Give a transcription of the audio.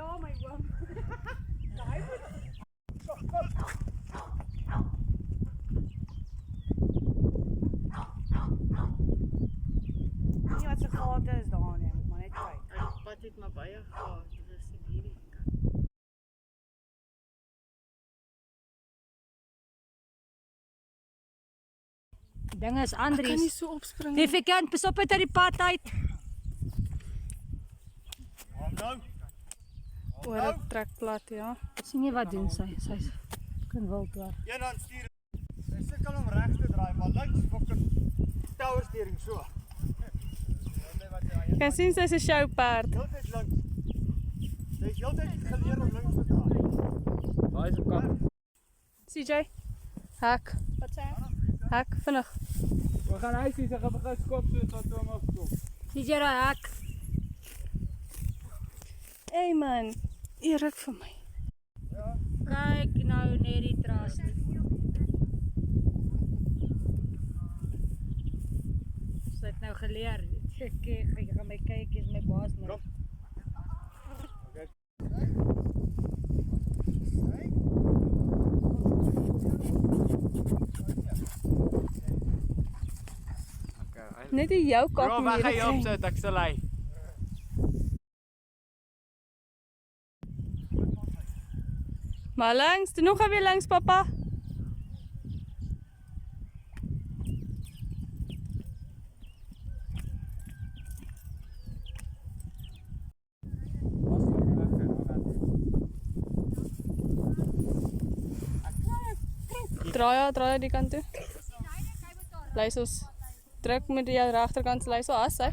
Ja, my oom. Daai moet nie wat se gate is daar nie, moet maar net kyk. Die pad het maar baie gehad, dit is nie hierdie kant. Ding is Ek kan Andries. nie so opspring. Die vekant, pas op uit die pad uit. Oor 'n trekplat, ja. Sien jy wat doen sy? Sy's kan wild waar. Een hand stuur. Sy sukkel om reg te draai, maar links fucking towersteering so. Kan sien sy's 'n showperd. Heeltyd links. Sy het heeltyd geleer om links te draai. Daai is 'n kap. CJ. Hak. Wat sê jy? Hak vinnig. We gaan huis toe, sy gaan begin skop soos wat hom afkom. Sien jy daai hak? Hey man, jy ruk vir my. Kyk nou net die trust. Sy het nou geleer. Ek gaan my kyk, hier is my baas nou. Net die jou kak Bro, waar gaan jy opsit? Ek sal lei. Maar langs, doen nog weer langs papa. Draai die kant toe. Luister, druk met die regterkant luister as hy.